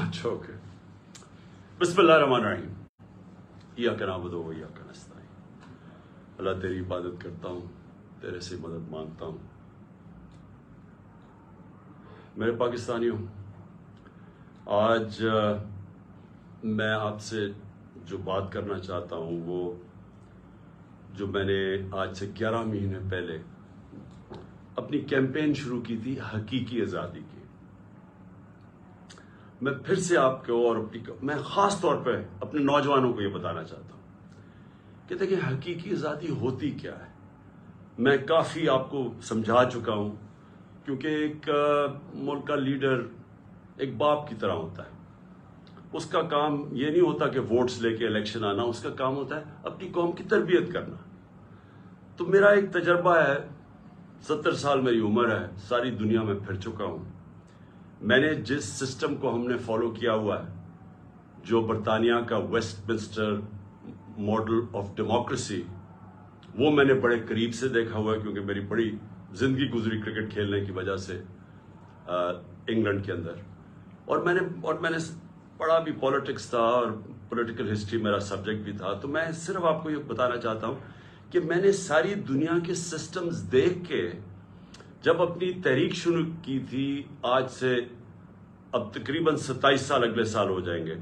اچھا اوکے. بسم اللہ الرحمن الرحیم. ایاک نعبد و ایاک نستعین. اللہ تیری عبادت کرتا ہوں, تیرے سے مدد مانگتا ہوں. میرے پاکستانیوں, آج میں آپ سے جو بات کرنا چاہتا ہوں وہ جو میں نے آج سے 11 مہینے پہلے اپنی کیمپین شروع کی تھی حقیقی آزادی کی. میں پھر سے آپ کو اور میں خاص طور پہ اپنے نوجوانوں کو یہ بتانا چاہتا ہوں کہ دیکھیں حقیقی آزادی ہوتی کیا ہے. میں کافی آپ کو سمجھا چکا ہوں, کیونکہ ایک ملک کا لیڈر ایک باپ کی طرح ہوتا ہے. اس کا کام یہ نہیں ہوتا کہ ووٹس لے کے الیکشن آنا, اس کا کام ہوتا ہے اپنی قوم کی تربیت کرنا. تو میرا ایک تجربہ ہے, 70 سال میری عمر ہے, ساری دنیا میں پھر چکا ہوں. میں نے جس سسٹم کو ہم نے فالو کیا ہوا ہے, جو برطانیہ کا Westminster model of democracy, وہ میں نے بڑے قریب سے دیکھا ہوا ہے, کیونکہ میری بڑی زندگی گزری کرکٹ کھیلنے کی وجہ سے انگلینڈ کے اندر. اور میں نے پڑھا بھی پالیٹکس تھا اور پولیٹیکل ہسٹری میرا سبجیکٹ بھی تھا. تو میں صرف آپ کو یہ بتانا چاہتا ہوں کہ میں نے ساری دنیا کے سسٹمز دیکھ کے جب اپنی تحریک شروع کی تھی, آج سے اب تقریباً 27 سال اگلے سال ہو جائیں گے,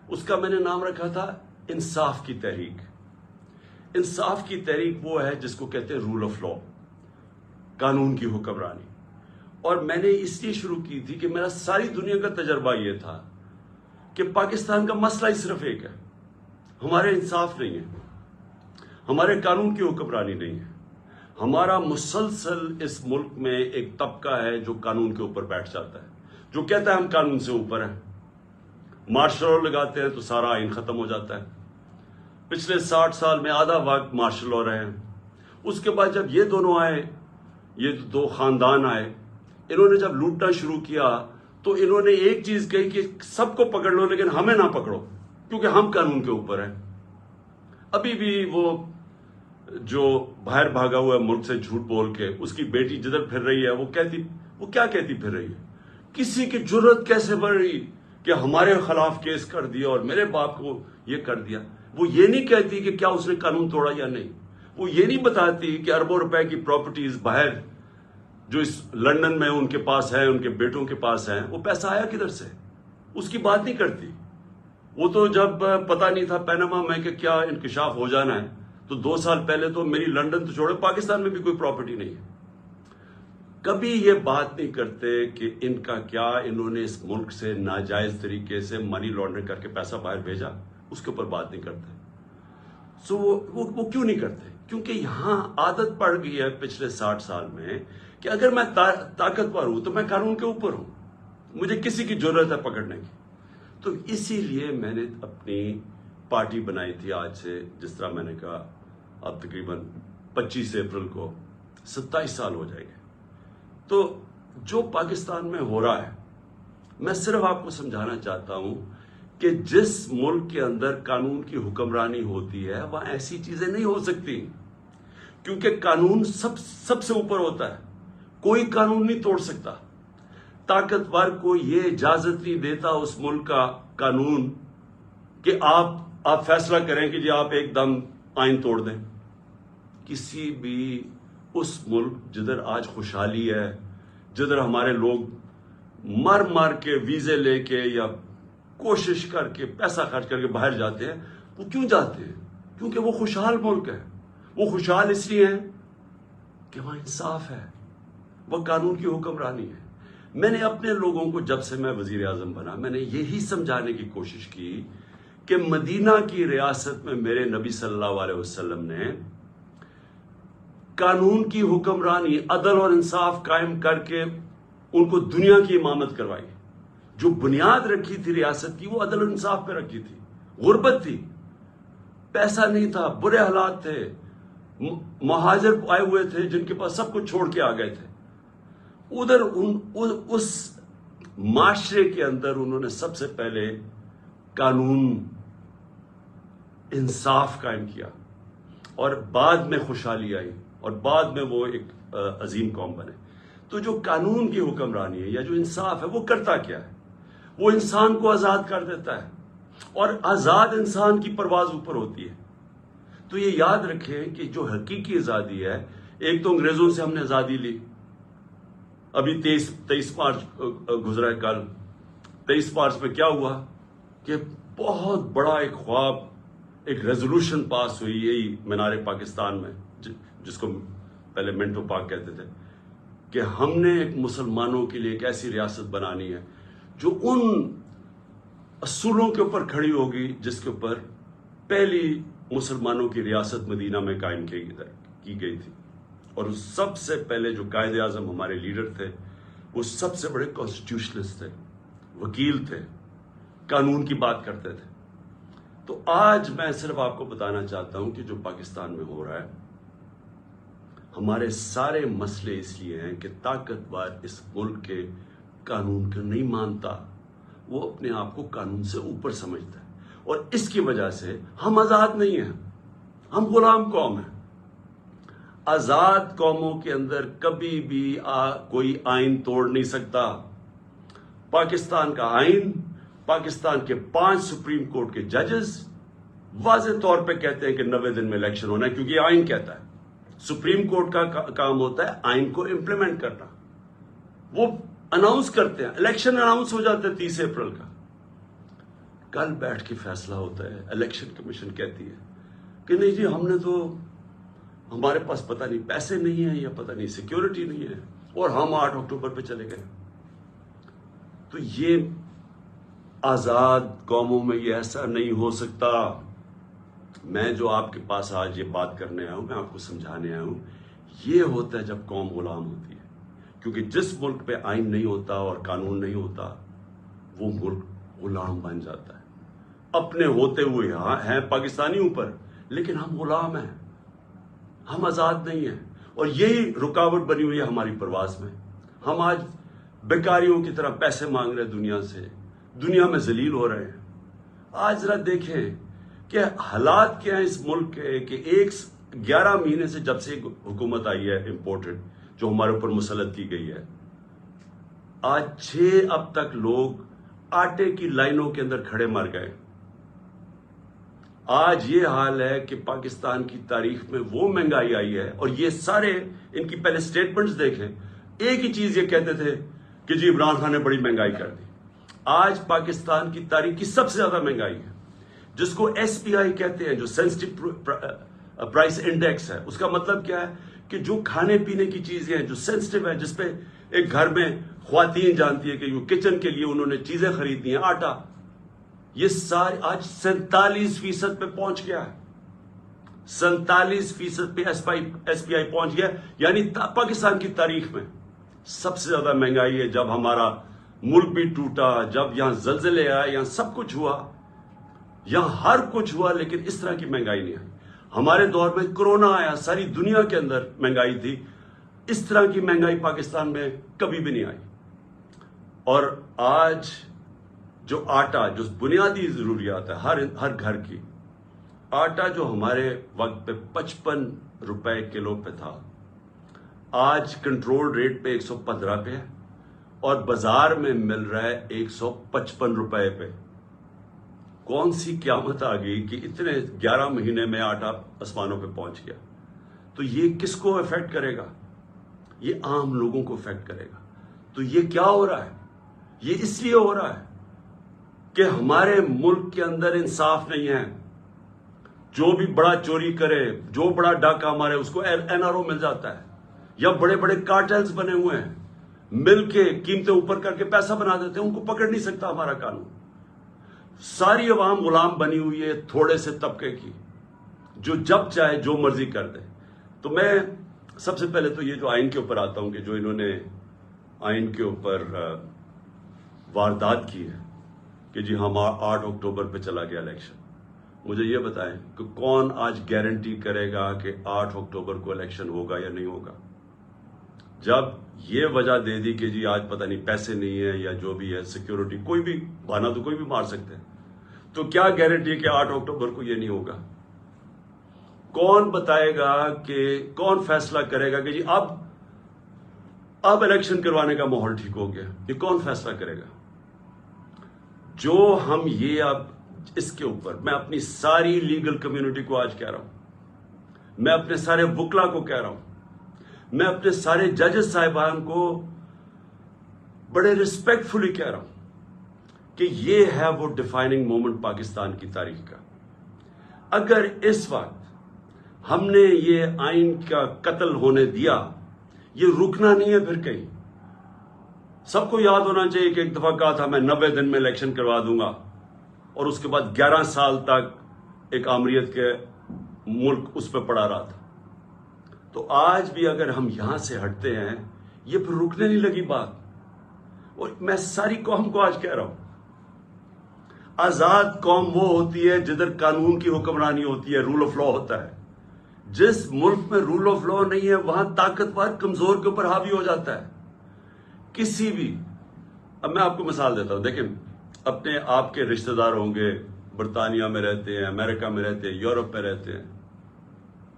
اس کا میں نے نام رکھا تھا انصاف کی تحریک. انصاف کی تحریک وہ ہے جس کو کہتے ہیں رول آف لا, قانون کی حکمرانی. اور میں نے اس لیے شروع کی تھی کہ میرا ساری دنیا کا تجربہ یہ تھا کہ پاکستان کا مسئلہ ہی صرف ایک ہے, ہمارے انصاف نہیں ہے, ہمارے قانون کی حکمرانی نہیں ہے. ہمارا مسلسل اس ملک میں ایک طبقہ ہے جو قانون کے اوپر بیٹھ جاتا ہے, جو کہتا ہے ہم قانون سے اوپر ہیں. مارشل لا لگاتے ہیں تو سارا آئین ختم ہو جاتا ہے. پچھلے 60 سال میں آدھا وقت مارشل لا رہے ہیں. اس کے بعد جب یہ دونوں آئے, یہ دو خاندان آئے, انہوں نے جب لوٹنا شروع کیا تو انہوں نے ایک چیز کہی کہ سب کو پکڑ لو لیکن ہمیں نہ پکڑو, کیونکہ ہم قانون کے اوپر ہیں. ابھی بھی وہ جو باہر بھاگا ہوا ہے ملک سے جھوٹ بول کے, اس کی بیٹی جدھر پھر رہی ہے وہ کیا کہتی پھر رہی ہے, کسی کی جرت کیسے بڑھ رہی کہ ہمارے خلاف کیس کر دیا اور میرے باپ کو یہ کر دیا. وہ یہ نہیں کہتی کہ کیا اس نے قانون توڑا یا نہیں. وہ یہ نہیں بتاتی کہ اربوں روپے کی پراپرٹیز باہر جو اس لندن میں ان کے پاس ہے, ان کے بیٹوں کے پاس ہیں, وہ پیسہ آیا کدھر سے, اس کی بات نہیں کرتی. وہ تو جب پتہ نہیں تھا پیناما میں کہ کیا انکشاف ہو جانا ہے, تو 2 سال پہلے تو میری لندن تو چھوڑے پاکستان میں بھی کوئی پراپرٹی نہیں ہے. کبھی یہ بات نہیں کرتے کہ ان کا کیا, انہوں نے اس ملک سے ناجائز طریقے سے منی لانڈرنگ کر کے پیسہ باہر بھیجا, اس کے اوپر بات نہیں کرتے. سو وہ کیوں نہیں کرتے؟ کیونکہ یہاں عادت پڑ گئی ہے پچھلے 60 سال میں کہ اگر میں طاقتور ہوں تو میں قانون کے اوپر ہوں, مجھے کسی کی ضرورت ہے پکڑنے کی. تو اسی لیے میں نے اپنی پارٹی بنائی تھی. آج سے جس طرح میں نے کہا اب تقریباً 25 اپریل کو 27 سال ہو جائیں گے. تو جو پاکستان میں ہو رہا ہے, میں صرف آپ کو سمجھانا چاہتا ہوں کہ جس ملک کے اندر قانون کی حکمرانی ہوتی ہے وہاں ایسی چیزیں نہیں ہو سکتی, کیونکہ قانون سب سے اوپر ہوتا ہے. کوئی قانون نہیں توڑ سکتا. طاقتور کو یہ اجازت نہیں دیتا اس ملک کا قانون کہ آپ فیصلہ کریں کہ جی آپ ایک دم آئین توڑ دیں. کسی بھی اس ملک جدھر آج خوشحالی ہے, جدھر ہمارے لوگ مر کے ویزے لے کے یا کوشش کر کے پیسہ خرچ کر کے باہر جاتے ہیں, وہ کیوں جاتے ہیں؟ کیونکہ وہ خوشحال ملک ہے. وہ خوشحال اس لیے ہیں کہ وہاں انصاف ہے, وہ قانون کی حکمرانی ہے. میں نے اپنے لوگوں کو جب سے میں وزیر اعظم بنا, میں نے یہی سمجھانے کی کوشش کی کہ مدینہ کی ریاست میں میرے نبی صلی اللہ علیہ وسلم نے قانون کی حکمرانی, عدل اور انصاف قائم کر کے ان کو دنیا کی امامت کروائی. جو بنیاد رکھی تھی ریاست کی وہ عدل اور انصاف پہ رکھی تھی. غربت تھی, پیسہ نہیں تھا, برے حالات تھے, مہاجر آئے ہوئے تھے جن کے پاس سب کچھ چھوڑ کے آ گئے تھے. ادھر اس معاشرے کے اندر انہوں نے سب سے پہلے قانون انصاف قائم کیا, اور بعد میں خوشحالی آئی, اور بعد میں وہ ایک عظیم قوم بنے. تو جو قانون کی حکمرانی ہے یا جو انصاف ہے وہ کرتا کیا ہے؟ وہ انسان کو آزاد کر دیتا ہے، اور آزاد انسان کی پرواز اوپر ہوتی ہے۔ تو یہ یاد رکھیں کہ جو حقیقی آزادی ہے، ایک تو انگریزوں سے ہم نے آزادی لی، ابھی 23 مارچ گزرا ہے کل، 23 مارچ میں کیا ہوا کہ بہت بڑا ایک خواب، ایک ریزولوشن پاس ہوئی یہی مینار پاکستان میں، جس کو پہلے منٹو پاک کہتے تھے، کہ ہم نے ایک مسلمانوں کے لیے ایک ایسی ریاست بنانی ہے جو ان اصولوں کے اوپر کھڑی ہوگی جس کے اوپر پہلی مسلمانوں کی ریاست مدینہ میں قائم کی گئی تھی۔ اور سب سے پہلے جو قائد اعظم ہمارے لیڈر تھے، وہ سب سے بڑے کانسٹیٹیوشنسٹ تھے، وکیل تھے، قانون کی بات کرتے تھے۔ تو آج میں صرف آپ کو بتانا چاہتا ہوں کہ جو پاکستان میں ہو رہا ہے، ہمارے سارے مسئلے اس لیے ہیں کہ طاقتور اس ملک کے قانون کو نہیں مانتا، وہ اپنے آپ کو قانون سے اوپر سمجھتا ہے، اور اس کی وجہ سے ہم آزاد نہیں ہیں، ہم غلام قوم ہیں۔ آزاد قوموں کے اندر کبھی بھی کوئی آئین توڑ نہیں سکتا۔ پاکستان کا آئین، پاکستان کے 5 سپریم کورٹ کے ججز واضح طور پہ کہتے ہیں کہ 90 دن میں الیکشن ہونا ہے، کیونکہ یہ آئین کہتا ہے۔ سپریم کورٹ کا کام ہوتا ہے آئین کو امپلیمنٹ کرنا۔ وہ اناؤنس کرتے ہیں، الیکشن اناؤنس ہو جاتا ہے 30 اپریل کا، کل بیٹھ کے فیصلہ ہوتا ہے۔ الیکشن کمیشن کہتی ہے کہ نہیں جی، ہم نے تو، ہمارے پاس پتہ نہیں پیسے نہیں ہیں یا پتہ نہیں سیکیورٹی نہیں ہے، اور ہم 8 اکتوبر پہ چلے گئے۔ تو یہ آزاد قوموں میں یہ ایسا نہیں ہو سکتا۔ میں جو آپ کے پاس آج یہ بات کرنے آیا ہوں، میں آپ کو سمجھانے آیا ہوں، یہ ہوتا ہے جب قوم غلام ہوتی ہے، کیونکہ جس ملک پہ آئین نہیں ہوتا اور قانون نہیں ہوتا، وہ ملک غلام بن جاتا ہے۔ اپنے ہوتے ہوئے ہیں پاکستانی اوپر، لیکن ہم غلام ہیں، ہم آزاد نہیں ہیں، اور یہی رکاوٹ بنی ہوئی ہے ہماری پرواز میں۔ ہم آج بیکاریوں کی طرح پیسے مانگ رہے ہیں دنیا سے، دنیا میں ذلیل ہو رہے ہیں۔ آج ذرا دیکھیں کہ حالات کیا ہیں اس ملک کے، کہ 11 مہینے سے جب سے حکومت آئی ہے امپورٹڈ، جو ہمارے اوپر مسلط کی گئی ہے، آج 6 اب تک لوگ آٹے کی لائنوں کے اندر کھڑے مر گئے۔ آج یہ حال ہے کہ پاکستان کی تاریخ میں وہ مہنگائی آئی ہے، اور یہ سارے ان کی پہلے سٹیٹمنٹس دیکھیں، ایک ہی چیز یہ کہتے تھے کہ جی عمران خان نے بڑی مہنگائی کر دی۔ آج پاکستان کی تاریخ کی سب سے زیادہ مہنگائی ہے، جس کو SPI کہتے ہیں، جو سینسٹیو پرائس انڈیکس ہے۔ اس کا مطلب کیا ہے کہ جو کھانے پینے کی چیزیں ہیں، جو سینسٹیو ہے، جس پہ ایک گھر میں خواتین جانتی ہے کہ جو کچن کے لیے انہوں نے چیزیں خریدنی ہیں، آٹا، یہ سارے آج 47% پہ پہنچ گیا ہے۔ 47% پہ SPI پہنچ گیا، یعنی پاکستان کی تاریخ میں سب سے زیادہ مہنگائی ہے۔ جب ہمارا ملک بھی ٹوٹا، جب یہاں زلزلے آئے، یہاں سب کچھ ہوا، یہاں ہر کچھ ہوا، لیکن اس طرح کی مہنگائی نہیں آئی۔ ہمارے دور میں کرونا آیا، ساری دنیا کے اندر مہنگائی تھی، اس طرح کی مہنگائی پاکستان میں کبھی بھی نہیں آئی۔ اور آج جو آٹا، جو بنیادی ضروریات ہے ہر گھر کی، آٹا جو ہمارے وقت پہ 55 روپے کلو پہ تھا، آج کنٹرول ریٹ پہ 115 پہ ہے، اور بازار میں مل رہا ہے 155 روپے پہ۔ کون سی قیامت آ گئی کہ اتنے 11 مہینے میں آٹا آسمانوں پہ پہنچ گیا؟ تو یہ کس کو افیکٹ کرے گا؟ یہ عام لوگوں کو افیکٹ کرے گا۔ تو یہ کیا ہو رہا ہے؟ یہ اس لیے ہو رہا ہے کہ ہمارے ملک کے اندر انصاف نہیں ہے۔ جو بھی بڑا چوری کرے، جو بڑا ڈاکہ مارے، اس کو NRO مل جاتا ہے، یا بڑے بڑے کارٹلز بنے ہوئے ہیں، مل کے قیمتیں اوپر کر کے پیسہ بنا دیتے ہیں، ان کو پکڑ نہیں سکتا ہمارا قانون۔ ساری عوام غلام بنی ہوئی ہے تھوڑے سے طبقے کی، جو جب چاہے جو مرضی کر دے۔ تو میں سب سے پہلے تو یہ جو آئین کے اوپر آتا ہوں، کہ جو انہوں نے آئین کے اوپر واردات کی ہے کہ جی ہم 8 اکتوبر پہ چلا گیا الیکشن، مجھے یہ بتائیں کہ کون آج گارنٹی کرے گا کہ 8 اکتوبر کو الیکشن ہوگا یا نہیں ہوگا؟ جب یہ وجہ دے دی کہ جی آج پتہ نہیں پیسے نہیں ہے یا جو بھی ہے، سیکیورٹی، کوئی بھی بہانہ تو کوئی بھی مار سکتے ہیں، تو کیا گارنٹی ہے کہ 8 اکتوبر کو یہ نہیں ہوگا؟ کون بتائے گا کہ کون فیصلہ کرے گا کہ جی اب الیکشن کروانے کا ماحول ٹھیک ہو گیا؟ یہ کون فیصلہ کرے گا؟ جو ہم یہ اب اس کے اوپر میں اپنی ساری لیگل کمیونٹی کو آج کہہ رہا ہوں، میں اپنے سارے وکلا کو کہہ رہا ہوں، میں اپنے سارے ججز صاحبان کو بڑے ریسپیکٹ فلی کہہ رہا ہوں کہ یہ ہے وہ ڈیفائننگ مومنٹ پاکستان کی تاریخ کا۔ اگر اس وقت ہم نے یہ آئین کا قتل ہونے دیا، یہ رکنا نہیں ہے پھر کہیں۔ سب کو یاد ہونا چاہیے کہ ایک دفعہ کہا تھا میں 90 دن میں الیکشن کروا دوں گا، اور اس کے بعد 11 سال تک ایک آمریت کے ملک اس پہ پڑا رہا تھا۔ تو آج بھی اگر ہم یہاں سے ہٹتے ہیں، یہ پھر رکنے نہیں لگی بات۔ اور میں ساری قوم کو آج کہہ رہا ہوں، آزاد قوم وہ ہوتی ہے جدھر قانون کی حکمرانی ہوتی ہے، رول آف لا ہوتا ہے۔ جس ملک میں رول آف لا نہیں ہے، وہاں طاقتور کمزور کے اوپر حاوی ہو جاتا ہے۔ کسی بھی، اب میں آپ کو مثال دیتا ہوں، دیکھیں اپنے آپ کے رشتہ دار ہوں گے، برطانیہ میں رہتے ہیں، امریکہ میں رہتے ہیں، یورپ میں رہتے ہیں،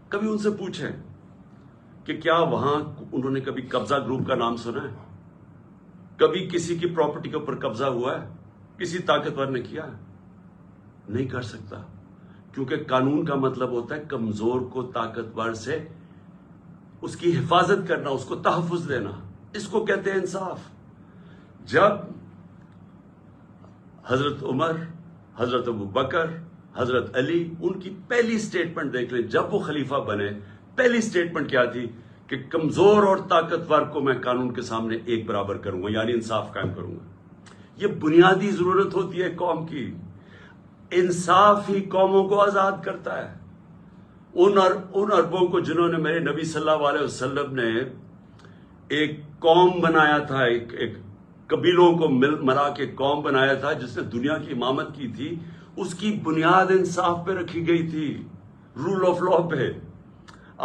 کبھی ان سے پوچھیں کہ کیا وہاں انہوں نے کبھی قبضہ گروپ کا نام سنا ہے؟ کبھی کسی کی پراپرٹی کے اوپر قبضہ ہوا ہے؟ کسی طاقتور نے کیا ہے؟ نہیں کر سکتا، کیونکہ قانون کا مطلب ہوتا ہے کمزور کو طاقتور سے اس کی حفاظت کرنا، اس کو تحفظ دینا۔ اس کو کہتے ہیں انصاف۔ جب حضرت عمر، حضرت ابو بکر، حضرت علی، ان کی پہلی سٹیٹمنٹ دیکھ لیں، جب وہ خلیفہ بنے پہلی سٹیٹمنٹ کیا تھی کہ کمزور اور طاقتور کو میں قانون کے سامنے ایک برابر کروں گا، یعنی انصاف قائم کروں گا۔ یہ بنیادی ضرورت ہوتی ہے قوم کی۔ انصاف ہی قوموں کو آزاد کرتا ہے۔ ان اربوں کو جنہوں نے میرے نبی صلی اللہ علیہ وسلم نے ایک قوم بنایا تھا، ایک قبیلوں کو ملا کے قوم بنایا تھا جس نے دنیا کی امامت کی تھی، اس کی بنیاد انصاف پہ رکھی گئی تھی، رول آف لا پہ۔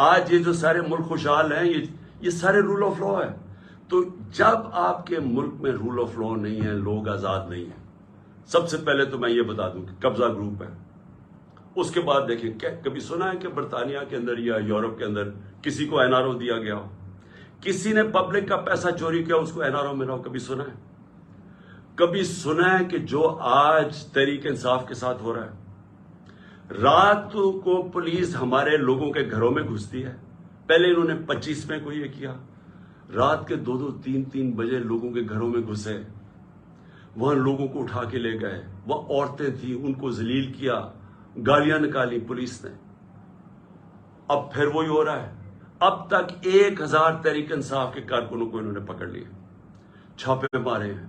آج یہ جو سارے ملک خوشحال ہیں، یہ سارے رول آف لا ہے۔ تو جب آپ کے ملک میں رول آف لا نہیں ہے، لوگ آزاد نہیں ہیں۔ سب سے پہلے تو میں یہ بتا دوں کہ قبضہ گروپ ہے۔ اس کے بعد دیکھیں، کبھی سنا ہے کہ برطانیہ کے اندر یا یورپ کے اندر کسی کو این آر او دیا گیا ہو؟ کسی نے پبلک کا پیسہ چوری کیا اس کو این آر او ملا ہو؟ کبھی سنا ہے؟ کبھی سنا ہے کہ جو آج تحریک انصاف کے ساتھ ہو رہا ہے؟ رات کو پولیس ہمارے لوگوں کے گھروں میں گھستی ہے۔ پہلے انہوں نے 25 میں کو یہ کیا، رات کے 2-2, 3-3 بجے لوگوں کے گھروں میں گھسے، وہاں لوگوں کو اٹھا کے لے گئے، وہ عورتیں تھیں ان کو ذلیل کیا، گالیاں نکالی پولیس نے۔ اب پھر وہی ہو رہا ہے۔ اب تک 1000 تحریک انصاف کے کارکنوں کو انہوں نے پکڑ لیا، چھاپے مارے ہیں۔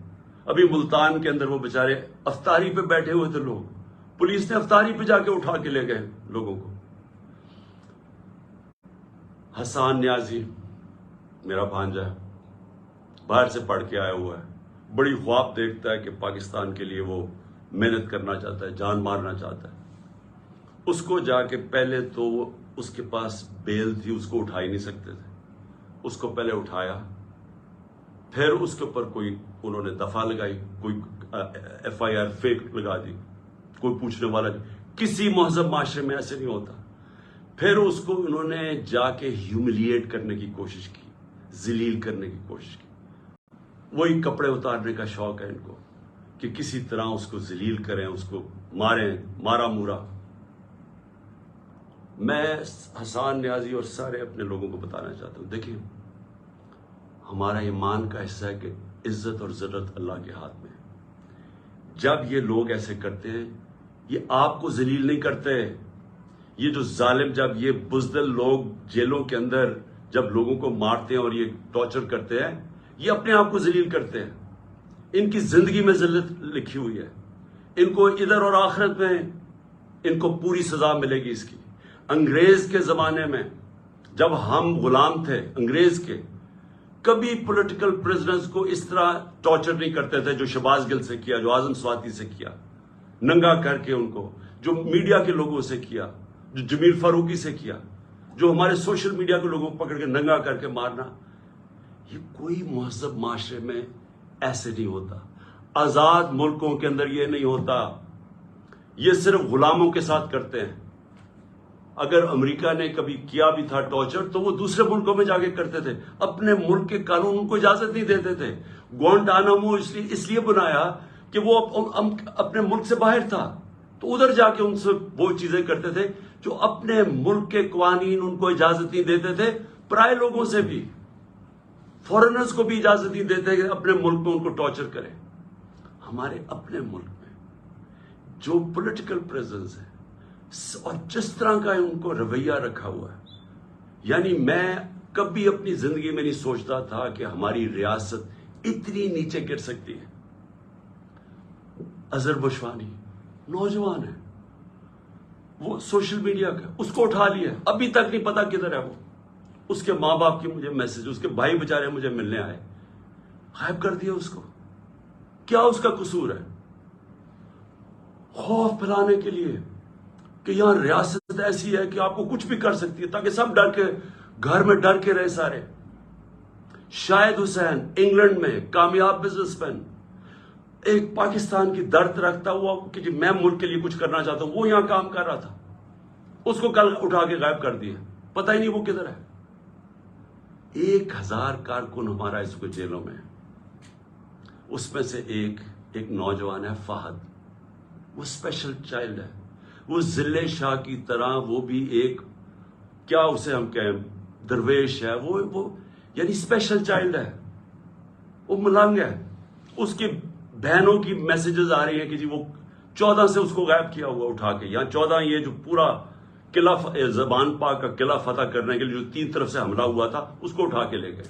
ابھی ملتان کے اندر وہ بیچارے افطاری پہ بیٹھے ہوئے تھے لوگ، پولیس نے افطاری پہ جا کے اٹھا کے لے گئے لوگوں کو۔ حسان نیازی میرا بھانجا ہے، باہر سے پڑھ کے آیا ہوا ہے، بڑی خواب دیکھتا ہے کہ پاکستان کے لیے وہ محنت کرنا چاہتا ہے، جان مارنا چاہتا ہے۔ اس کو جا کے پہلے تو اس کے پاس بیل تھی، اس کو اٹھا ہی نہیں سکتے تھے، اس کو پہلے اٹھایا، پھر اس کے اوپر کوئی انہوں نے دفعہ لگائی، کوئی ایف آئی آر فیک لگا دی، کوئی پوچھنے والا نہیں۔ کسی مہذب معاشرے میں ایسے نہیں ہوتا۔ پھر اس کو انہوں نے جا کے ہیوملیٹ کرنے کی کوشش کی، ذلیل کرنے کی کوشش کی۔ وہی کپڑے اتارنے کا شوق ہے ان کو کہ کسی طرح اس کو ذلیل کریں، اس کو ماریں، مارا مورا۔ میں حسان نیازی اور سارے اپنے لوگوں کو بتانا چاہتا ہوں، دیکھیں ہمارا ایمان کا حصہ ہے کہ عزت اور ذلت اللہ کے ہاتھ میں ہے۔ جب یہ لوگ ایسے کرتے ہیں، یہ آپ کو ذلیل نہیں کرتے۔ یہ جو ظالم، جب یہ بزدل لوگ جیلوں کے اندر جب لوگوں کو مارتے ہیں اور یہ ٹارچر کرتے ہیں، یہ اپنے آپ کو ذلیل کرتے ہیں۔ ان کی زندگی میں ذلت لکھی ہوئی ہے، ان کو ادھر اور آخرت میں ان کو پوری سزا ملے گی اس کی۔ انگریز کے زمانے میں جب ہم غلام تھے انگریز کے، کبھی پولیٹیکل پرزنرز کو اس طرح ٹارچر نہیں کرتے تھے جو شہباز گل سے کیا، جو اعظم سواتی سے کیا، ننگا کر کے ان کو، جو میڈیا کے لوگوں سے کیا، جو جمیل فاروقی سے کیا، جو ہمارے سوشل میڈیا کے لوگوں کو پکڑ کے ننگا کر کے مارنا۔ یہ کوئی مہذب معاشرے میں ایسے نہیں ہوتا، آزاد ملکوں کے اندر یہ نہیں ہوتا۔ یہ صرف غلاموں کے ساتھ کرتے ہیں۔ اگر امریکہ نے کبھی کیا بھی تھا ٹارچر تو وہ دوسرے ملکوں میں جا کے کرتے تھے، اپنے ملک کے قانون ان کو اجازت نہیں دیتے تھے۔ گوانٹانامو اس لیے بنایا کہ وہ اپنے ملک سے باہر تھا تو ادھر جا کے ان سے وہ چیزیں کرتے تھے جو اپنے ملک کے قوانین ان کو اجازت نہیں دیتے تھے، پرائے لوگوں سے بھی، فورنرز کو بھی اجازت نہیں دیتے کہ اپنے ملک میں ان کو ٹارچر کریں۔ ہمارے اپنے ملک میں جو پولیٹیکل پریزنس ہے اور جس طرح کا ان کو رویہ رکھا ہوا ہے، یعنی میں کبھی اپنی زندگی میں نہیں سوچتا تھا کہ ہماری ریاست اتنی نیچے گر سکتی ہے۔ اظہر بشوانی نوجوان ہے، وہ سوشل میڈیا کا، اس کو اٹھا لیا، ابھی تک نہیں پتا کدھر ہے وہ۔ اس کے ماں باپ کی مجھے میسج، اس کے بھائی بےچارے مجھے ملنے آئے، غائب کر دیا اس کو۔ کیا اس کا قصور ہے؟ خوف پھیلانے کے لیے کہ یہاں ریاست ایسی ہے کہ آپ کو کچھ بھی کر سکتی ہے، تاکہ سب ڈر کے گھر میں ڈر کے رہے سارے۔ شاہد حسین انگلینڈ میں کامیاب بزنس مین، ایک پاکستان کی درد رکھتا ہوا کہ جی میں ملک کے لیے کچھ کرنا چاہتا ہوں، وہ یہاں کام کر رہا تھا، اس کو کل اٹھا کے غائب کر دیا، پتہ ہی نہیں وہ کدھر ہے۔ 1000 کارکن ہمارا اس کو جیلوں میں ہے، اس میں سے ایک نوجوان ہے فہد، وہ اسپیشل چائلڈ ہے، وہ ضلع شاہ کی طرح، وہ بھی ایک کیا اسے ہم کہیں درویش ہے، وہ یعنی اسپیشل چائلڈ ہے، وہ ملنگ ہے۔ اس کی بہنوں کی میسیجز آ رہی ہیں کہ جی وہ 14 سے اس کو غائب کیا ہوا اٹھا کے، یہاں 14 یہ جو پورا قلعہ زبان پاک کا قلعہ فتح کرنے کے لیے جو 3 طرف سے حملہ ہوا تھا اس کو اٹھا کے لے گئے۔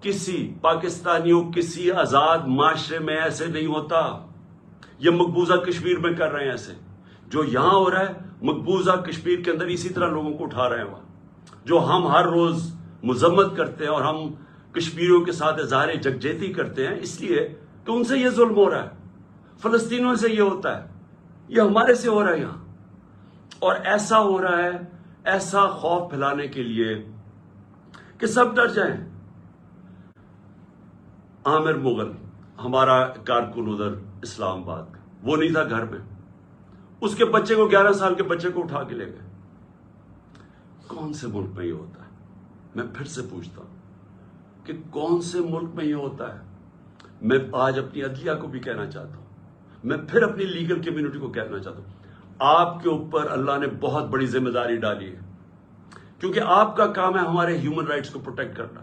کسی پاکستانیوں کسی آزاد معاشرے میں ایسے نہیں ہوتا، یہ مقبوضہ کشمیر میں کر رہے ہیں ایسے، جو یہاں ہو رہا ہے مقبوضہ کشمیر کے اندر اسی طرح لوگوں کو اٹھا رہے ہیں وہاں، جو ہم ہر روز مذمت کرتے ہیں اور ہم کشمیریوں کے ساتھ اظہار یکجہتی کرتے ہیں اس لیے کہ ان سے یہ ظلم ہو رہا ہے، فلسطینیوں سے یہ ہوتا ہے، یہ ہمارے سے ہو رہا ہے یہاں، اور ایسا ہو رہا ہے ایسا خوف پھیلانے کے لیے کہ سب ڈر جائیں۔ عامر مغل ہمارا کارکن ادھر اسلام آباد کا، وہ نہیں تھا گھر میں، اس کے بچے کو 11 سال کے بچے کو اٹھا کے لے گئے۔ کون سے ملک میں یہ ہوتا ہے؟ میں پھر سے پوچھتا ہوں کہ کون سے ملک میں یہ ہوتا ہے؟ میں آج اپنی عدلیہ کو بھی کہنا چاہتا ہوں، میں پھر اپنی لیگل کمیونٹی کو کہنا چاہتا ہوں، آپ کے اوپر اللہ نے بہت بڑی ذمہ داری ڈالی ہے، کیونکہ آپ کا کام ہے ہمارے ہیومن رائٹس کو پروٹیکٹ کرنا۔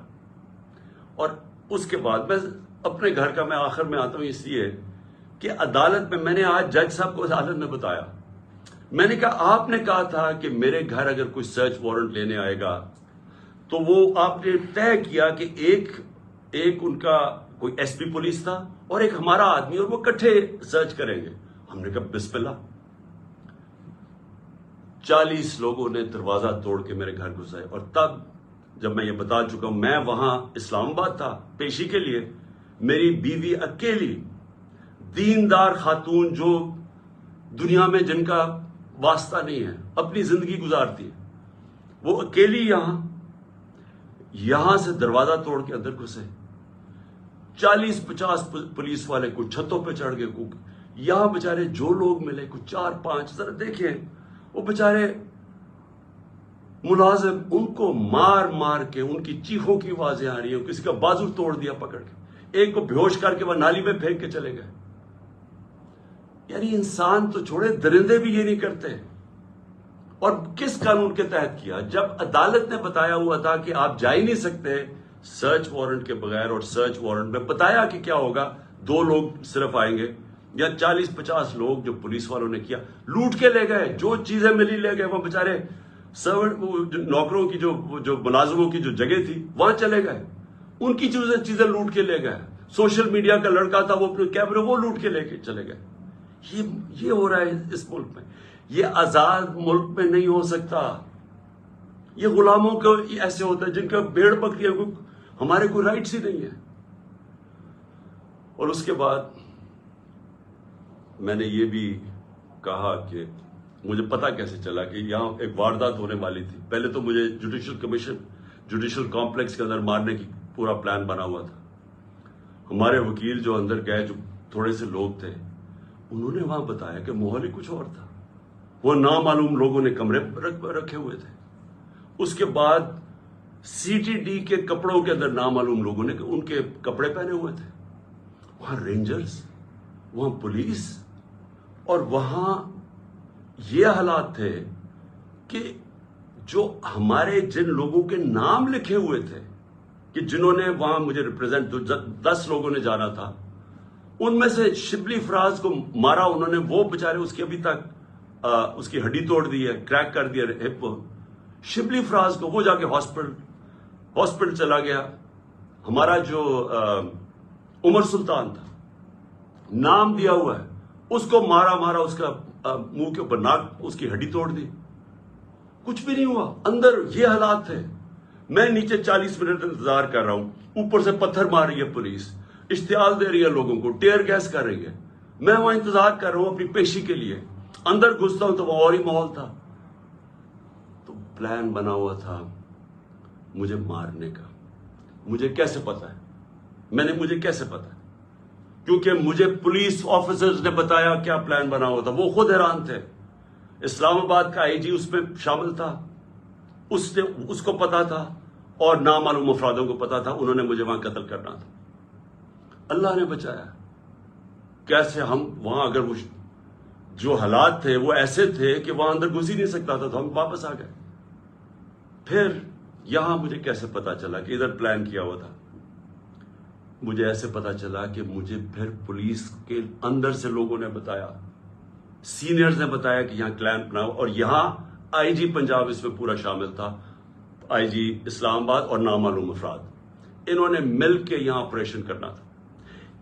اور اس کے بعد میں اپنے گھر کا میں آخر میں آتا ہوں اس لیے کہ عدالت میں نے آج جج صاحب کو عدالت میں بتایا، میں نے کہا آپ نے کہا تھا کہ میرے گھر اگر کوئی سرچ وارنٹ لینے آئے گا تو وہ آپ نے طے کیا کہ ایک ان کا کوئی ایس پی پولیس تھا اور ایک ہمارا آدمی، اور وہ اکٹھے سرچ کریں گے۔ ہم نے کہا بسم اللہ۔ 40 لوگوں نے دروازہ توڑ کے میرے گھر گھسائے، اور تب جب میں یہ بتا چکا ہوں، میں وہاں اسلام آباد تھا پیشی کے لیے، میری بیوی اکیلی دیندار خاتون جو دنیا میں جن کا واسطہ نہیں ہے، اپنی زندگی گزارتی ہے، وہ اکیلی یہاں سے دروازہ توڑ کے اندر گھسے۔ 40-50 پولیس والے کچھ چھتوں پہ چڑھ گئے، یہاں بےچارے جو لوگ ملے کچھ 4-5، ذرا دیکھیں وہ بےچارے ملازم، ان کو مار مار کے ان کی چیخوں کی آوازیں آ رہی ہیں، کسی کا بازو توڑ دیا پکڑ کے، ایک کو بیہوش کر کے وہ نالی میں پھینک کے چلے گئے۔ یعنی انسان تو چھوڑے، درندے بھی یہ نہیں کرتے۔ اور کس قانون کے تحت کیا؟ جب عدالت نے بتایا ہوا تھا کہ آپ جا ہی نہیں سکتے سرچ وارنٹ کے بغیر، اور سرچ وارنٹ میں بتایا کہ کیا ہوگا، 2 لوگ صرف آئیں گے یا 40-50 لوگ جو پولیس والوں نے کیا، لوٹ کے لے گئے، جو چیزیں ملی لے گئے، وہ بےچارے نوکروں کی جو ملازموں کی جو جگہ تھی وہاں چلے گئے، ان کی چیزیں لوٹ کے لے گئے۔ سوشل میڈیا کا لڑکا تھا، وہ اپنے کیمرے وہ لوٹ کے لے کے چلے گئے۔ یہ ہو رہا ہے اس ملک میں، یہ آزاد ملک میں نہیں ہو سکتا۔ یہ غلاموں کو ایسے ہوتا ہے جن کا بھیڑ بکریاں کو ہمارے کوئی رائٹس ہی نہیں ہے۔ اور اس کے بعد میں نے یہ بھی کہا کہ مجھے پتا کیسے چلا کہ یہاں ایک واردات ہونے والی تھی۔ پہلے تو مجھے جوڈیشل کمپلیکس کے اندر مارنے کی پورا پلان بنا ہوا تھا۔ ہمارے وکیل جو اندر گئے، جو تھوڑے سے لوگ تھے، انہوں نے وہاں بتایا کہ ماحول ہی کچھ اور تھا، وہ نامعلوم لوگوں نے کمرے رکھے ہوئے تھے۔ اس کے بعد CTD کے کپڑوں کے اندر نامعلوم لوگوں نے ان کے کپڑے پہنے ہوئے تھے، وہاں رینجرز، وہاں پولیس، اور وہاں یہ حالات تھے کہ جو ہمارے جن لوگوں کے نام لکھے ہوئے تھے کہ جنہوں نے وہاں مجھے ریپرزینٹ 10 لوگوں نے جانا تھا، ان میں سے شبلی فراز کو مارا انہوں نے، وہ بےچارے اس کی ابھی تک اس کی ہڈی توڑ دی ہے، کریک کر دیا ہپ۔ شبلی فراز کو وہ جا کے ہاسپٹل چلا گیا۔ ہمارا جو عمر سلطان تھا، نام دیا ہوا ہے، اس کو مارا اس کا منہ کے اوپر ناک، اس کی ہڈی توڑ دی، کچھ بھی نہیں ہوا۔ اندر یہ حالات تھے، میں نیچے 40 منٹ انتظار کر رہا ہوں، اوپر سے پتھر مار رہی ہے پولیس، اشتعال دے رہی ہے لوگوں کو، ٹیئر گیس کر رہی ہے، میں وہاں انتظار کر رہا ہوں اپنی پیشی کے لیے۔ اندر گھستا ہوں تو وہ اور ہی ماحول تھا۔ تو پلان بنا ہوا تھا مجھے مارنے کا۔ مجھے کیسے پتا ہے؟ مجھے کیسے پتا ہے؟ کیونکہ مجھے پولیس آفیسرز نے بتایا کیا پلان بنا ہوا تھا، وہ خود حیران تھے۔ اسلام آباد کا آئی جی اس میں شامل تھا، اس کو پتا تھا، اور نامعلوم افرادوں کو پتا تھا، انہوں نے مجھے وہاں قتل کرنا تھا۔ اللہ نے بچایا۔ کیسے ہم وہاں، اگر وہ جو حالات تھے وہ ایسے تھے کہ وہاں اندر گھس ہی نہیں سکتا تھا، تو ہم واپس آ گئے۔ پھر یہاں مجھے کیسے پتا چلا کہ ادھر پلان کیا ہوا تھا؟ مجھے ایسے پتا چلا کہ مجھے پھر پولیس کے اندر سے لوگوں نے بتایا، سینئرز نے بتایا کہ یہاں پلان بناؤ، اور یہاں آئی جی پنجاب اس میں پورا شامل تھا، آئی جی اسلام آباد اور نامعلوم افراد، انہوں نے مل کے یہاں آپریشن کرنا تھا۔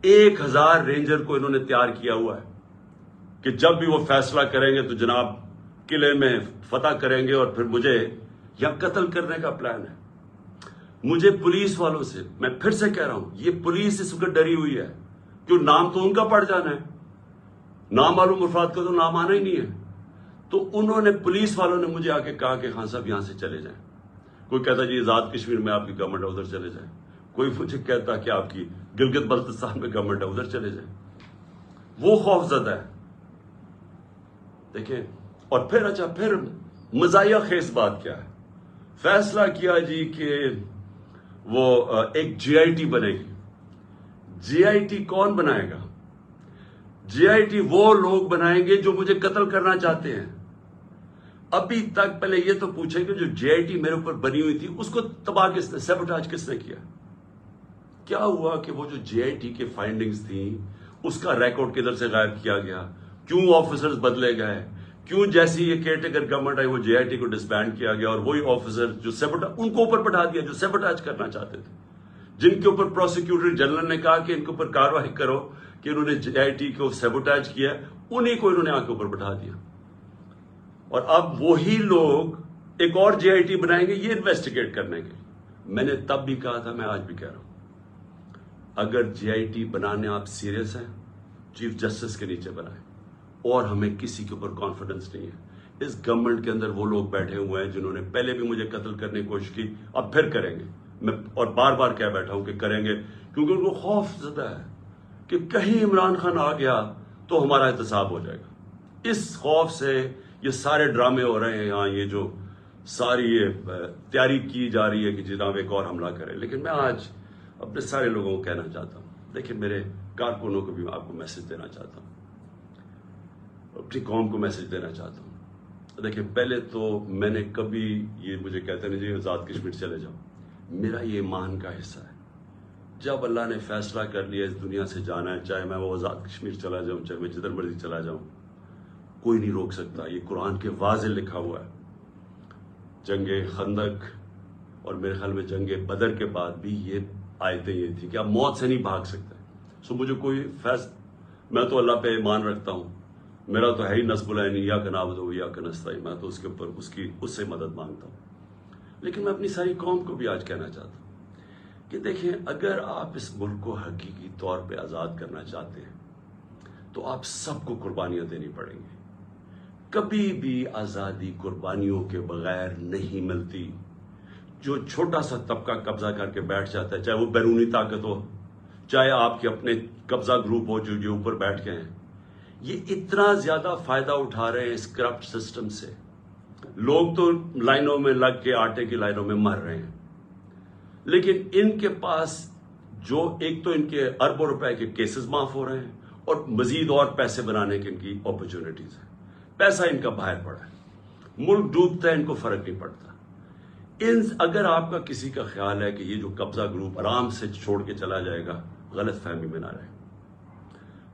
1000 رینجر کو انہوں نے تیار کیا ہوا ہے کہ جب بھی وہ فیصلہ کریں گے تو جناب قلعے میں فتح کریں گے، اور پھر مجھے یہاں قتل کرنے کا پلان ہے۔ مجھے پولیس والوں سے، میں پھر سے کہہ رہا ہوں، یہ پولیس اس وقت ڈری ہوئی ہے، کیوں نام تو ان کا پڑ جانا ہے، نامعلوم افراد کا تو نام آنا ہی نہیں ہے۔ تو انہوں نے، پولیس والوں نے مجھے آ کے کہا کہ خان صاحب یہاں سے چلے جائیں۔ کوئی کہتا جی آزاد کشمیر میں آپ کی گورنمنٹ ہے، ادھر چلے جائیں۔ کوئی مجھے کہتا کہ آپ کی گلگت بلتستان میں گورنمنٹ ہے، ادھر چلے جائیں۔ وہ خوف زدہ ہے، دیکھیں۔ اور پھر مزاحیہ خیز بات کیا ہے؟ فیصلہ کیا جی کہ وہ ایک جی آئی ٹی بنے گی۔ جی آئی ٹی کون بنائے گا؟ جی آئی ٹی وہ لوگ بنائیں گے جو مجھے قتل کرنا چاہتے ہیں۔ ابھی تک پہلے یہ تو پوچھیں کہ جو جی آئی ٹی میرے اوپر بنی ہوئی تھی اس کو تباہ کس نے، سیبوٹاج کس نے کیا؟ کیا ہوا کہ وہ جو جی آئی ٹی کے فائنڈنگز تھیں اس کا ریکارڈ کدھر سے غائب کیا گیا؟ کیوں آفیسرز بدلے گئے؟ کیوں جیسی یہ کیئر ٹیکر گورنمنٹ آئی وہ جے آئی ٹی کو ڈسبینڈ کیا گیا، اور وہی آفیسر جو ان کو اوپر بٹھا دیا جو سیبوٹاج کرنا چاہتے تھے، جن کے اوپر پروسیکیوٹر جنرل نے کہا کہ ان کے اوپر کاروائی کرو کہ انہوں نے جے آئی ٹی کو سیبوٹاج کیا، انہی کو انہوں نے آ کے اوپر بٹھا دیا۔ اور اب وہی لوگ ایک اور جے آئی ٹی بنائیں گے یہ انویسٹیگیٹ کرنے کے۔ میں نے تب بھی کہا تھا، میں آج بھی کہہ رہا ہوں، اگر جے آئی ٹی بنانے آپ سیریس ہیں، چیف جسٹس کے نیچے بنائیں، اور ہمیں کسی کے اوپر کانفیڈنس نہیں ہے۔ اس گورنمنٹ کے اندر وہ لوگ بیٹھے ہوئے ہیں جنہوں نے پہلے بھی مجھے قتل کرنے کی کوشش کی، اب پھر کریں گے، میں اور بار بار کہہ بیٹھا ہوں کہ کریں گے، کیونکہ ان کو خوف زدہ ہے کہ کہیں عمران خان آ گیا تو ہمارا احتساب ہو جائے گا۔ اس خوف سے یہ سارے ڈرامے ہو رہے ہیں یہاں، یہ جو ساری یہ تیاری کی جا رہی ہے کہ جناب ایک اور حملہ کرے۔ لیکن میں آج اپنے سارے لوگوں کو کہنا چاہتا ہوں، دیکھیں میرے کارکنوں کو بھی میں آپ کو میسج دینا چاہتا ہوں، اپنی قوم کو میسج دینا چاہتا ہوں۔ دیکھیں پہلے تو میں نے کبھی، یہ مجھے کہتے ہیں جی آزاد کشمیر چلے جاؤ، میرا یہ ایمان کا حصہ ہے، جب اللہ نے فیصلہ کر لیا اس دنیا سے جانا ہے، چاہے میں وہ آزاد کشمیر چلا جاؤں، چاہے میں جدھر مرضی چلا جاؤں، کوئی نہیں روک سکتا۔ یہ قرآن کے واضح لکھا ہوا ہے۔ جنگ خندق اور میرے خیال میں جنگ بدر کے بعد بھی یہ آیتیں یہ تھی کہ آپ موت سے نہیں بھاگ سکتے۔ سو مجھے کوئی میں تو اللہ پہ ایمان رکھتا ہوں، میرا تو ہے ہی نصب العین یا کا نعبد و یا کا نستعین، میں تو اس کے اوپر اس سے مدد مانگتا ہوں۔ لیکن میں اپنی ساری قوم کو بھی آج کہنا چاہتا ہوں کہ دیکھیں، اگر آپ اس ملک کو حقیقی طور پہ آزاد کرنا چاہتے ہیں تو آپ سب کو قربانیاں دینی پڑیں گی۔ کبھی بھی آزادی قربانیوں کے بغیر نہیں ملتی۔ جو چھوٹا سا طبقہ قبضہ کر کے بیٹھ جاتا ہے، چاہے وہ بیرونی طاقت ہو، چاہے آپ کے اپنے قبضہ گروپ ہو جو اوپر بیٹھ گئے ہیں، یہ اتنا زیادہ فائدہ اٹھا رہے ہیں اس کرپٹ سسٹم سے۔ لوگ تو لائنوں میں لگ کے آٹے کی لائنوں میں مر رہے ہیں، لیکن ان کے پاس جو ایک تو ان کے اربوں روپے کے کیسز معاف ہو رہے ہیں اور مزید اور پیسے بنانے کی ان کی اپرچونٹیز ہیں. پیسہ ان کا باہر پڑا ہے, ملک ڈوبتا ہے, ان کو فرق نہیں پڑتا. اگر آپ کا کسی کا خیال ہے کہ یہ جو قبضہ گروپ آرام سے چھوڑ کے چلا جائے گا, غلط فہمی میں نہ رہے.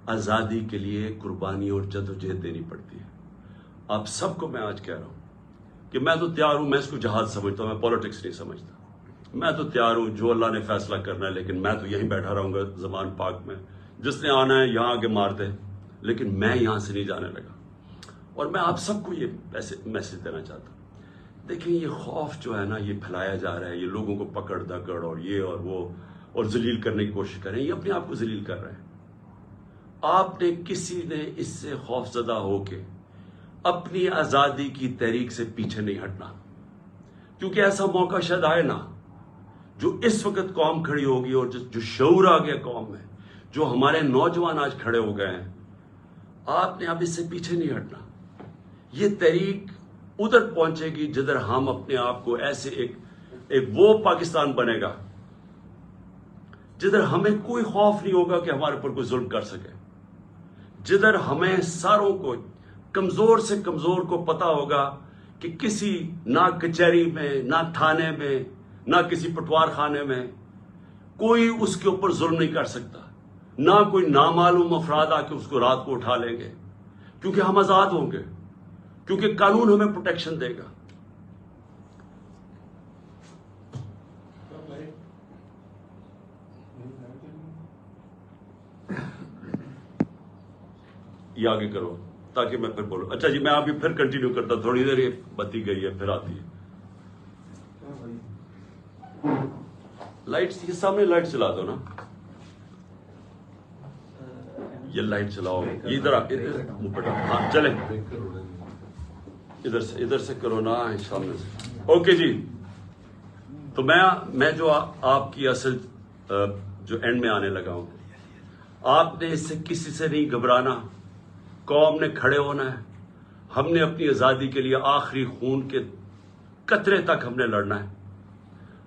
آزادی کے لیے قربانی اور جدوجہد دینی پڑتی ہے. آپ سب کو میں آج کہہ رہا ہوں کہ میں تو تیار ہوں, میں اس کو جہاد سمجھتا ہوں, میں پالیٹکس نہیں سمجھتا. میں تو تیار ہوں, جو اللہ نے فیصلہ کرنا ہے, لیکن میں تو یہیں بیٹھا رہوں گا زمان پاک میں. جس نے آنا ہے یہاں آگے مار دے, لیکن میں یہاں سے نہیں جانے لگا. اور میں آپ سب کو یہ میسج دینا چاہتا ہوں. دیکھیں, یہ خوف جو ہے نا, یہ پھیلایا جا رہا ہے, یہ لوگوں کو پکڑ دکڑ اور یہ اور وہ اور ذلیل کرنے کی کوشش کر رہے ہیں. یہ اپنے آپ کو ذلیل کر رہے ہیں. آپ نے کسی نے اس سے خوف زدہ ہو کے اپنی آزادی کی تحریک سے پیچھے نہیں ہٹنا, کیونکہ ایسا موقع شاید آئے نا جو اس وقت قوم کھڑی ہوگی اور جو شعور آ گیا قوم میں, جو ہمارے نوجوان آج کھڑے ہو گئے ہیں. آپ نے اب اس سے پیچھے نہیں ہٹنا. یہ تحریک ادھر پہنچے گی جدھر ہم اپنے آپ کو ایسے ایک وہ پاکستان بنے گا جدھر ہمیں کوئی خوف نہیں ہوگا کہ ہمارے اوپر کوئی ظلم کر سکے, جدھر ہمیں ساروں کو, کمزور سے کمزور کو پتا ہوگا کہ کسی نہ کچہری میں, نہ تھانے میں, نہ کسی پٹوار خانے میں کوئی اس کے اوپر ظلم نہیں کر سکتا. نہ کوئی نامعلوم افراد آ کے اس کو رات کو اٹھا لیں گے, کیونکہ ہم آزاد ہوں گے, کیونکہ قانون ہمیں پروٹیکشن دے گا. یہ آگے کرو تاکہ میں پھر بولوں. اچھا جی, میں ابھی پھر کنٹینیو کرتا ہوں, تھوڑی دیر یہ بتی گئی ہے پھر آتی ہے. لائٹس, یہ سامنے لائٹ چلا دو نا, یہ لائٹ چلاؤ, یہ ادھر ہاں چلے, ادھر سے کرو نا, سامنے سے. اوکے جی, تو میں جو آپ کی اصل جو اینڈ میں آنے لگا ہوں, آپ نے اس سے کسی سے نہیں گھبرانا. قوم نے کھڑے ہونا ہے. ہم نے اپنی آزادی کے لیے آخری خون کے قطرے تک ہم نے لڑنا ہے.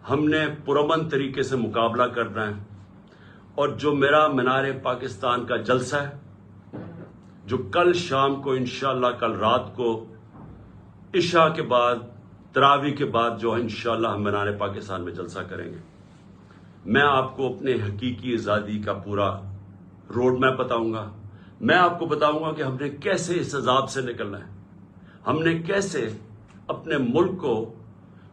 ہم نے پرامن طریقے سے مقابلہ کرنا ہے. اور جو میرا مینار پاکستان کا جلسہ ہے, جو کل شام کو انشاءاللہ, کل رات کو عشاء کے بعد, تراویح کے بعد جو انشاءاللہ ہم مینار پاکستان میں جلسہ کریں گے, میں آپ کو اپنے حقیقی آزادی کا پورا روڈ میپ بتاؤں گا. میں آپ کو بتاؤں گا کہ ہم نے کیسے اس عذاب سے نکلنا ہے, ہم نے کیسے اپنے ملک کو,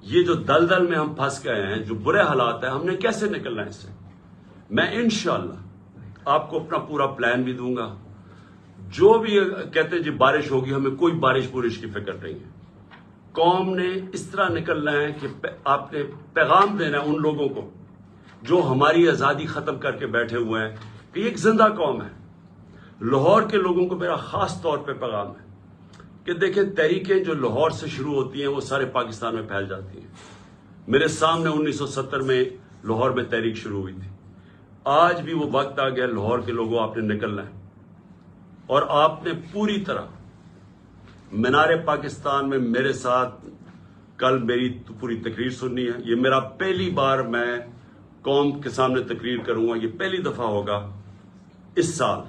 یہ جو دلدل میں ہم پھنس گئے ہیں, جو برے حالات ہیں, ہم نے کیسے نکلنا ہے اس سے. میں انشاءاللہ آپ کو اپنا پورا پلان بھی دوں گا. جو بھی کہتے ہیں جی بارش ہوگی, ہمیں کوئی بارش بورش کی فکر نہیں ہے. قوم نے اس طرح نکلنا ہے کہ آپ نے پیغام دینا ہے ان لوگوں کو جو ہماری آزادی ختم کر کے بیٹھے ہوئے ہیں کہ یہ ایک زندہ قوم ہے. لاہور کے لوگوں کو میرا خاص طور پہ پیغام ہے کہ دیکھیں, تحریکیں جو لاہور سے شروع ہوتی ہیں وہ سارے پاکستان میں پھیل جاتی ہیں. میرے سامنے 1970 میں لاہور میں تحریک شروع ہوئی تھی. آج بھی وہ وقت آ گیا, لاہور کے لوگوں آپ نے نکلنا ہے, اور آپ نے پوری طرح مینار پاکستان میں میرے ساتھ کل میری پوری تقریر سننی ہے. یہ میرا پہلی بار میں قوم کے سامنے تقریر کروں گا, یہ پہلی دفعہ ہوگا اس سال.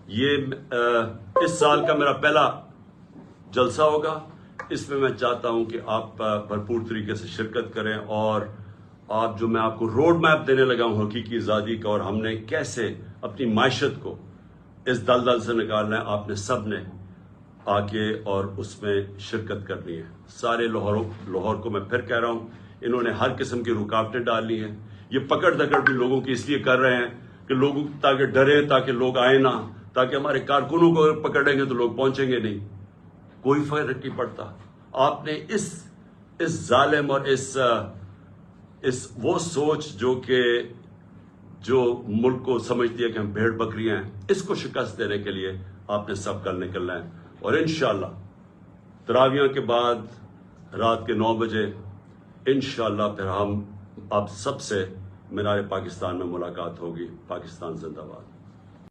یہ اس سال کا میرا پہلا جلسہ ہوگا. اس میں چاہتا ہوں کہ آپ بھرپور طریقے سے شرکت کریں, اور آپ جو میں آپ کو روڈ میپ دینے لگا ہوں حقیقی آزادی کا, اور ہم نے کیسے اپنی معیشت کو اس دلدل سے نکالنا ہے, آپ نے سب نے آ کے اور اس میں شرکت کرنی ہے. سارے لاہور کو میں پھر کہہ رہا ہوں, انہوں نے ہر قسم کی رکاوٹیں ڈالی ہیں. یہ پکڑ دکڑ بھی لوگوں کی اس لیے کر رہے ہیں کہ لوگ تاکہ ڈرے, تاکہ لوگ آئے نہ, تاکہ ہمارے کارکنوں کو پکڑیں گے تو لوگ پہنچیں گے نہیں. کوئی فرق نہیں پڑتا. آپ نے اس ظالم اور اس وہ سوچ جو ملک کو سمجھتی ہے کہ ہم بھیڑ بکریاں ہیں, اس کو شکست دینے کے لیے آپ نے سب کل نکلنا ہے. اور انشاءاللہ تراویح کے بعد رات کے 9 بجے انشاءاللہ پھر ہم آپ سب سے مینار پاکستان میں ملاقات ہوگی. پاکستان زندہ باد.